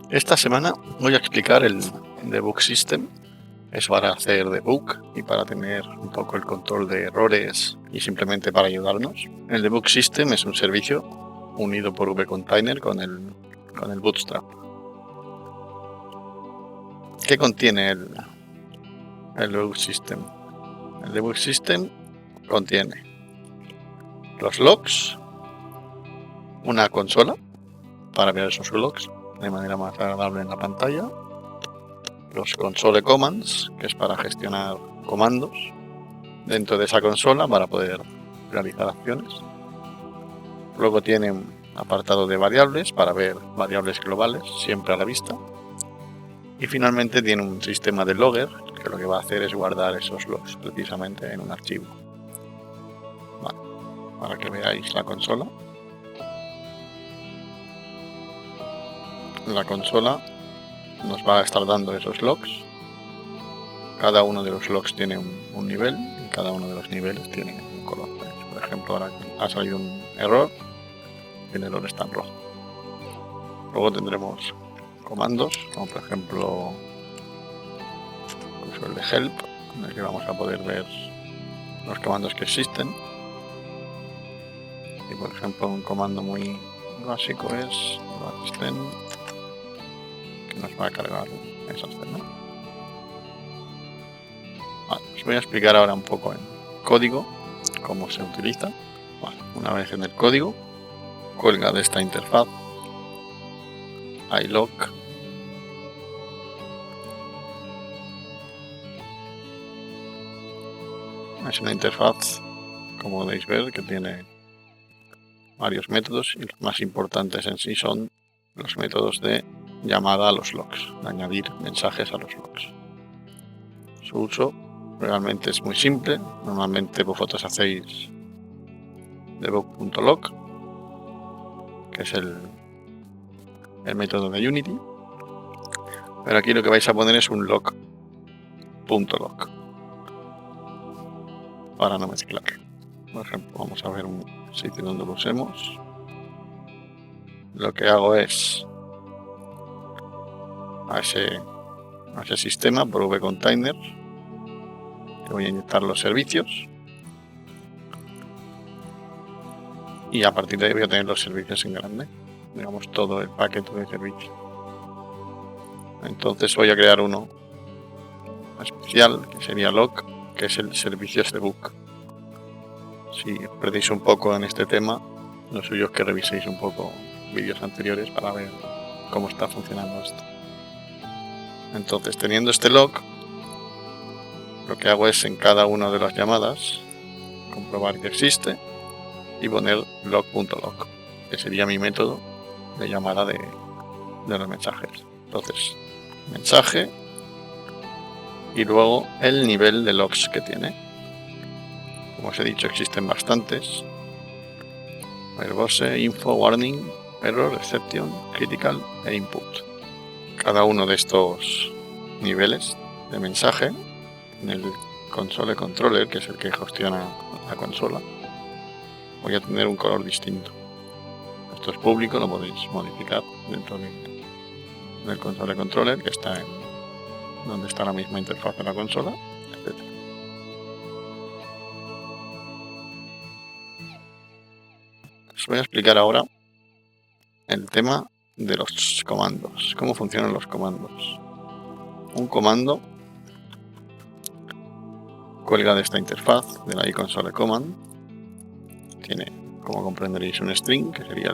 Esta semana voy a explicar el debug system. Es para hacer debug y para tener un poco el control de errores y simplemente para ayudarnos. El debug system es un servicio unido por vContainer con el Bootstrap. ¿Qué contiene el debug system? El debug system contiene los logs, una consola para ver esos logs de manera más agradable en la pantalla, los console commands, que es para gestionar comandos dentro de esa consola para poder realizar acciones. Luego tiene un apartado de variables para ver variables globales siempre a la vista. Y finalmente tiene un sistema de logger que lo que va a hacer es guardar esos logs precisamente en un archivo. Vale, para que veáis la consola. La consola nos va a estar dando esos logs. Cada uno de los logs tiene un nivel y cada uno de los niveles tiene un color. Por ejemplo, ahora ha salido un error y el error está en rojo. Luego tendremos comandos, como por ejemplo el de help, en el que vamos a poder ver los comandos que existen. Y por ejemplo, un comando muy básico es assistant, que nos va a cargar esa escena. Vale, os voy a explicar ahora un poco en código cómo se utiliza. Vale, una vez en el código, cuelga de esta interfaz ilog. Es una interfaz, como podéis ver, que tiene varios métodos y los más importantes en sí son los métodos de llamada a los logs, de añadir mensajes a los logs. Su uso realmente es muy simple. Normalmente vosotros hacéis debug.log, que es el método de Unity, pero aquí lo que vais a poner es un log.log para no mezclar. Por ejemplo, vamos a ver un sitio donde lo usemos. Lo que hago es a ese sistema por vContainer le voy a inyectar los servicios y a partir de ahí voy a tener los servicios en grande, digamos todo el paquete de servicios. Entonces voy a crear uno especial que sería log, que es el servicios debug. Si os perdéis un poco en este tema, lo suyo es que reviséis un poco vídeos anteriores para ver cómo está funcionando esto. Entonces, teniendo este log, lo que hago es en cada una de las llamadas comprobar que existe y poner log.log, que sería mi método de llamada de los mensajes. Entonces, mensaje y luego el nivel de logs que tiene. Como os he dicho, existen bastantes: verbose, info, warning, error, exception, critical e input. Cada uno de estos niveles de mensaje en el console controller, que es el que gestiona la consola, voy a tener un color distinto. Esto es público, lo podéis modificar dentro del console controller, que está donde está la misma interfaz de la consola, etc. Os voy a explicar ahora el tema de los comandos, cómo funcionan los comandos. Un comando cuelga de esta interfaz de la iConsole Command. Tiene, como comprenderéis, un string, que sería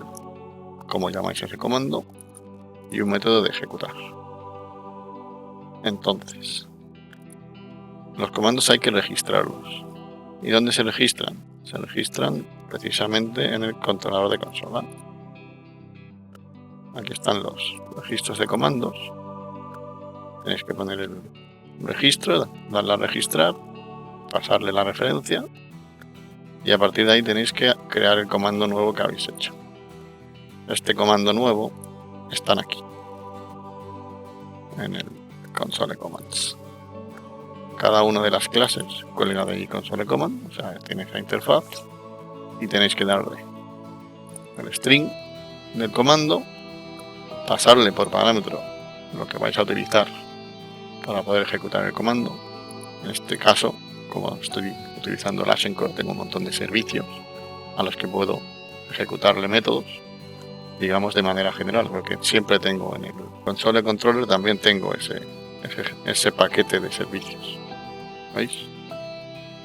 cómo llamáis ese comando, y un método de ejecutar. Entonces, los comandos hay que registrarlos. ¿Y dónde se registran? Se registran precisamente en el controlador de consola. Aquí están los registros de comandos. Tenéis que poner el registro, darle a registrar, pasarle la referencia y a partir de ahí tenéis que crear el comando nuevo que habéis hecho. Este comando nuevo está aquí en el console commands. Cada una de las clases cuelga de console command, o sea, tiene esa interfaz y tenéis que darle el string del comando, pasarle por parámetro lo que vais a utilizar para poder ejecutar el comando. En este caso, como estoy utilizando el Ashencore, tengo un montón de servicios a los que puedo ejecutarle métodos, digamos de manera general, porque siempre tengo en el console controller también tengo ese paquete de servicios. ¿Veis?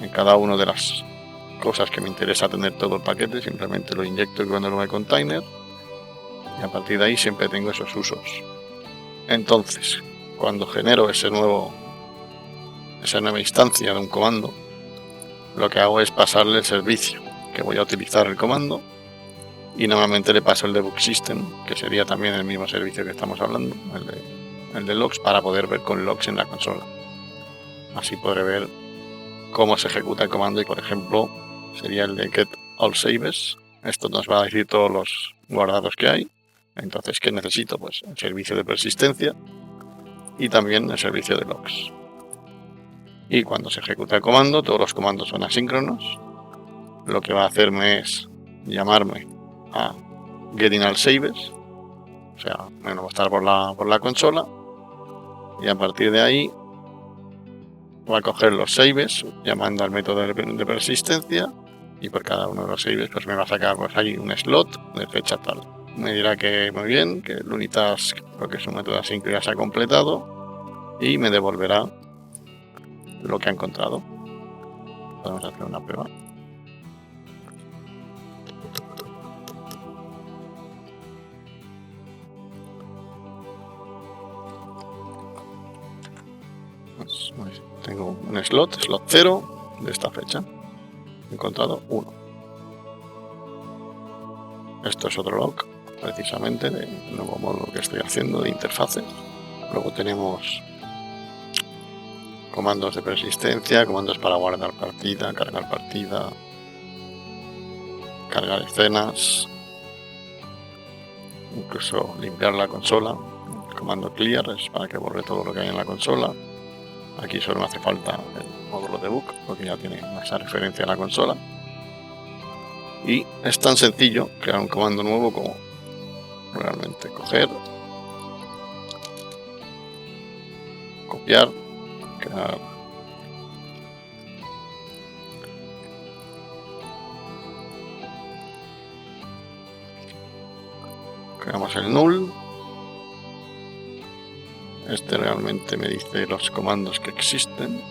En cada una de las cosas que me interesa tener todo el paquete, simplemente lo inyecto con el nuevo container y a partir de ahí siempre tengo esos usos. Entonces, cuando genero esa nueva instancia de un comando, lo que hago es pasarle el servicio que voy a utilizar el comando y normalmente le paso el debug system, que sería también el mismo servicio que estamos hablando, el de logs, para poder ver con logs en la consola. Así podré ver cómo se ejecuta el comando y, por ejemplo, sería el de get all saves. Esto nos va a decir todos los guardados que hay. Entonces, ¿qué necesito? Pues el servicio de persistencia y también el servicio de logs. Y cuando se ejecuta el comando, todos los comandos son asíncronos. Lo que va a hacerme es llamarme a getting all saves, o sea, me va a estar por la consola, y a partir de ahí va a coger los saves llamando al método de persistencia, y por cada uno de los saves pues me va a sacar pues ahí un slot de fecha tal. Me dirá que muy bien, que el unitask, porque es un método asíncrono, ya se ha completado, y me devolverá lo que ha encontrado. Podemos hacer una prueba. Pues, tengo un slot 0 de esta fecha. He encontrado 1. Esto es otro log, precisamente, del nuevo módulo que estoy haciendo de interfaces. Luego tenemos comandos de persistencia, comandos para guardar partida, cargar escenas, incluso limpiar la consola. El comando clear es para que borre todo lo que hay en la consola. Aquí solo me hace falta el módulo debug, porque ya tiene esa referencia a la consola. Y es tan sencillo crear un comando nuevo como realmente coger, copiar, creamos el null. Este realmente me dice los comandos que existen,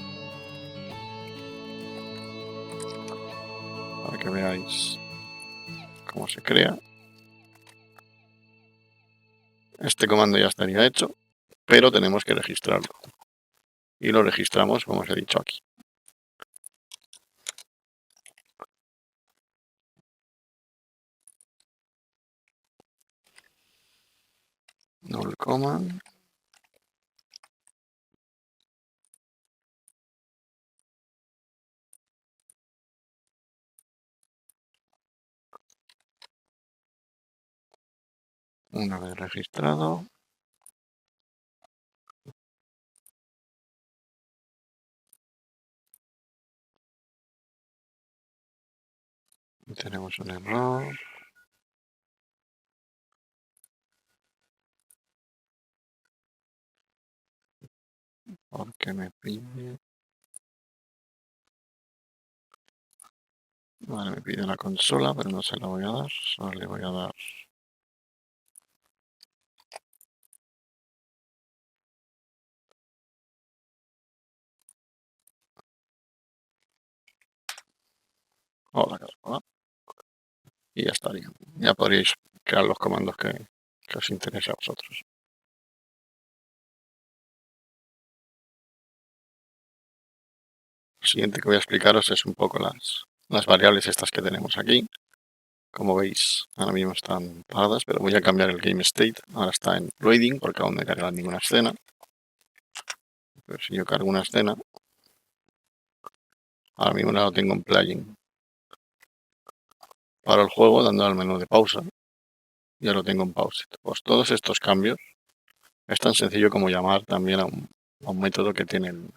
para que veáis cómo se crea. Este comando ya estaría hecho, pero tenemos que registrarlo. Y lo registramos como os he dicho aquí. Null command. Una vez registrado, tenemos un error. Porque me pide. Vale, me pide la consola, pero no se la voy a dar. Solo le voy a dar. Hola, caramba. Y ya estaría. Ya podríais crear los comandos que os interese a vosotros. Lo siguiente que voy a explicaros es un poco las variables estas que tenemos aquí. Como veis, ahora mismo están paradas, pero voy a cambiar el game state. Ahora está en reading porque aún no he cargado ninguna escena. Pero si yo cargo una escena, ahora mismo la tengo en playing. Paro el juego dando al menú de pausa. Ya lo tengo en pause. Pues todos estos cambios es tan sencillo como llamar también a un método que tiene el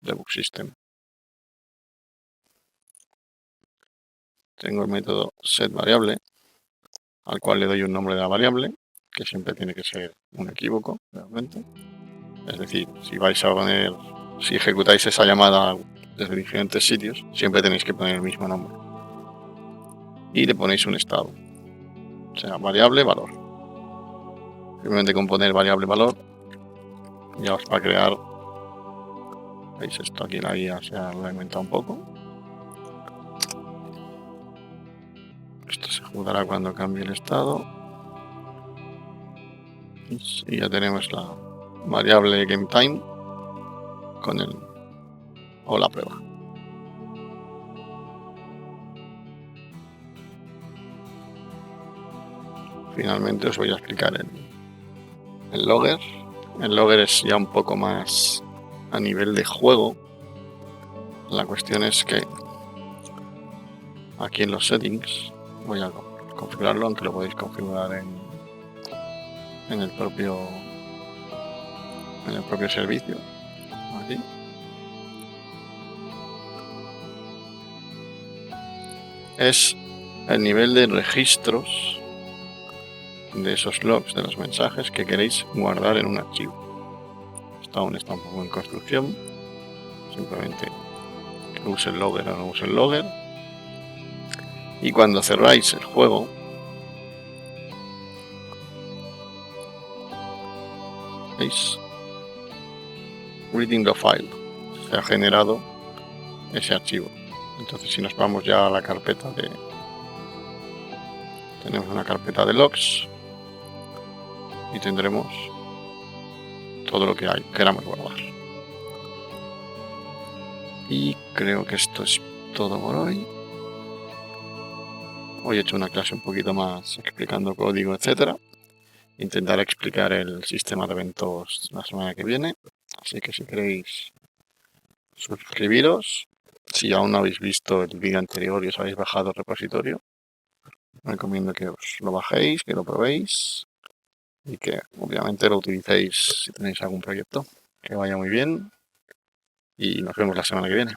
debug system. Tengo el método setVariable, al cual le doy un nombre de la variable, que siempre tiene que ser un equívoco, realmente. Es decir, si vais a poner, si ejecutáis esa llamada desde diferentes sitios, siempre tenéis que poner el mismo nombre. Y le ponéis un estado. O sea, variable, valor. Simplemente con poner variable, valor, ya os va a crear. ¿Veis esto? Aquí la guía se ha aumentado un poco. Esto se ejecutará cuando cambie el estado. Y ya tenemos la variable GameTime con el o la prueba. Finalmente os voy a explicar el logger. El logger es ya un poco más a nivel de juego. La cuestión es que aquí en los settings voy a configurarlo, aunque lo podéis configurar en el propio servicio. Aquí. Es el nivel de registros de esos logs, de los mensajes que queréis guardar en un archivo. Esto aún está un poco en construcción. Simplemente que use el logger o no use el logger. Y cuando cerráis el juego, ¿veis? Reading the file. Se ha generado ese archivo. Entonces, si nos vamos ya a la carpeta de... Tenemos una carpeta de logs y tendremos todo lo que queramos guardar. Y creo que esto es todo por hoy. Hoy he hecho una clase un poquito más explicando código, etcétera. Intentaré explicar el sistema de eventos la semana que viene. Así que si queréis suscribiros, si aún no habéis visto el vídeo anterior y os habéis bajado el repositorio, recomiendo que os lo bajéis, que lo probéis y que obviamente lo utilicéis si tenéis algún proyecto. Que vaya muy bien y nos vemos la semana que viene.